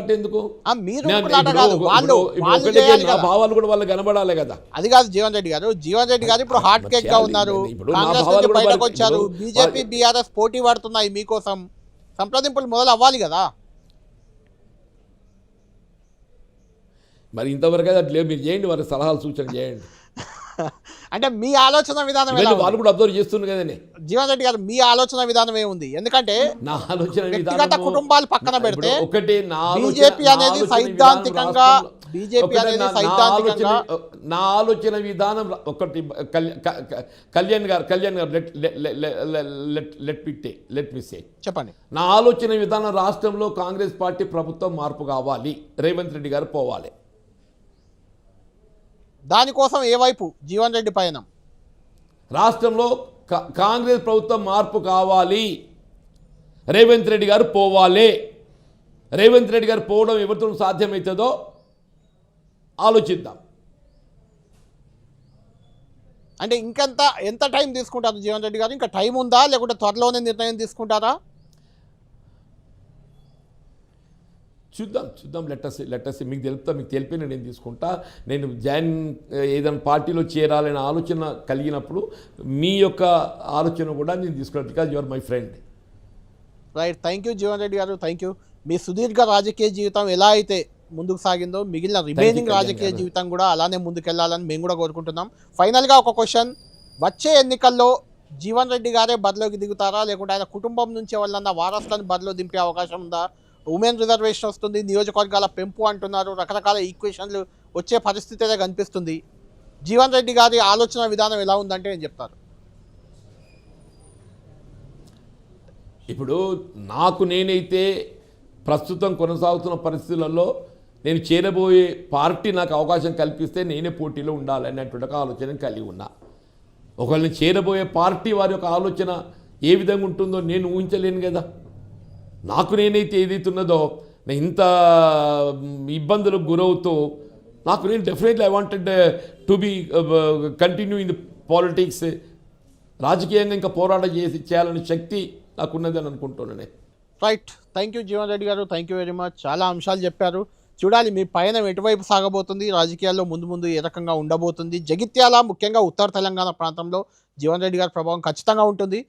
ఎందుకు మీరు నేను ఊరుకులాట ఇప్పుడు కాదు, వాళ్ళు వాళ్ళు ఒకటే చేయాలి నా కదా. భావాలు కూడా వాళ్ళకి కనబడాలి కదా. అది కాదు జీవన్ రెడ్డి గారు. జీవన్ రెడ్డి గారు ఇప్పుడు హాట్ కేక్ గా చేయాలి. ఉన్నారు. ఇప్పుడు నా కాంగ్రెస్ భావాలు నుంచి కూడా బయటకు వాళ్ళకి వచ్చారు. ఇప్పుడు బీజేపీ బీఆర్ఎస్ పోటీ పడుతున్నాయి మీకోసం. సంప్రదింపులు మొదలు అవ్వాలి కదా. మరి ఇంతవరకు అయితే అట్లా మీరు చేయండి, వారి సలహాలు సూచన చేయండి. అంటే మీ ఆలోచన విధానం ఎలా ఇవన్నీ ఉంది? వాళ్ళు కూడా అబ్జర్వ్ చేస్తున్నారు కదండి. జీవన్ రెడ్డి గారు మీ ఆలోచన విధానం ఏముంది? ఎందుకంటే నా ఆలోచన వ్యక్తిగత విధానము కుటుంబాలు పక్కన పెడితే ఇప్పుడు ఒకటి నా ఆలోచన, బీజేపీ నా అనేది ఆలోచన సైద్ధాంతికంగా విధానం బీజేపీ ఒకటి అనేది నా సైద్ధాంతికంగా నా ఆలోచన విధానం ఒకటి కళ్యాణ్ గారు లెట్ మీ సే చెప్పండి. నా ఆలోచన విధానం రాష్ట్రంలో కాంగ్రెస్ పార్టీ ప్రభుత్వం మార్పు కావాలి, రేవంత్ రెడ్డి గారు పోవాలి. దానికోసం ఏ వైపు జీవన్ రెడ్డి పయనం? రాష్ట్రంలో కాంగ్రెస్ ప్రభుత్వం మార్పు కావాలి, రేవంత్ రెడ్డి గారు పోవాలి. రేవంత్ రెడ్డి గారు పోవడం ఎవరితో సాధ్యమవుతుందో ఆలోచిద్దాం. అంటే ఎంత టైం తీసుకుంటారు జీవన్ రెడ్డి గారు? ఇంకా టైం ఉందా, లేకుంటే త్వరలోనే నిర్ణయం తీసుకుంటారా? చూద్దాం లెట్టస్ మీకు తెలిపి నేను తీసుకుంటా. నేను ఏదైనా పార్టీలో చేరాలనే ఆలోచన కలిగినప్పుడు మీ యొక్క ఆలోచన కూడా నేను తీసుకున్నాను. Because you are my friend. Right. Thank you Jeevan Reddy గారు. Thank you. మీ సుదీర్ఘ రాజకీయ జీవితం ఎలా అయితే ముందుకు సాగిందో మిగిలిన రిమైనింగ్ రాజకీయ జీవితం కూడా అలానే ముందుకెళ్లాలని మేము కూడా కోరుకుంటున్నాం. ఫైనల్గా ఒక క్వశ్చన్, వచ్చే ఎన్నికల్లో జీవన్ రెడ్డి గారే బరిలోకి దిగుతారా, లేకుంటే ఆయన కుటుంబం నుంచి వాళ్ళన్న వారసులను బరిలో దింపే అవకాశం ఉందా? ఉమెన్ రిజర్వేషన్ వస్తుంది, నియోజకవర్గాల పెంపు అంటున్నారు, రకరకాల ఈక్వేషన్లు వచ్చే పరిస్థితి అయితే కనిపిస్తుంది. జీవన్ రెడ్డి గారి ఆలోచన విధానం ఎలా ఉందంటే ఏం చెప్తారు? ఇప్పుడు నేనైతే ప్రస్తుతం కొనసాగుతున్న పరిస్థితులలో నేను చేరబోయే పార్టీ నాకు అవకాశం కల్పిస్తే నేనే పోటీలో ఉండాలనేటువంటి ఒక ఆలోచన కలిగి ఉన్నా. ఒకవేళ చేరబోయే పార్టీ వారి యొక్క ఆలోచన ఏ విధంగా ఉంటుందో నేను ఊహించలేను కదా. నేనైతే ఏదైతున్నదో నేను ఇంత ఇబ్బందులకు గురవుతూ నేను definitely I wanted to be continue in the politics. రాజకీయంగా ఇంకా పోరాటం చేయాలనే శక్తి నాకున్నది అని అనుకుంటున్నాను. Right. Thank you Jeevan Reddy గారు. Thank you very much. చాలా అంశాలు చెప్పారు. చూడాలి మీ పయనం ఎటువైపు సాగబోతుంది, రాజకీయాల్లో ముందు ఏ రకంగా ఉండబోతుంది. జగిత్యాల ముఖ్యంగా ఉత్తర తెలంగాణ ప్రాంతంలో జీవన్ రెడ్డి గారి ప్రభావం ఖచ్చితంగా ఉంటుంది.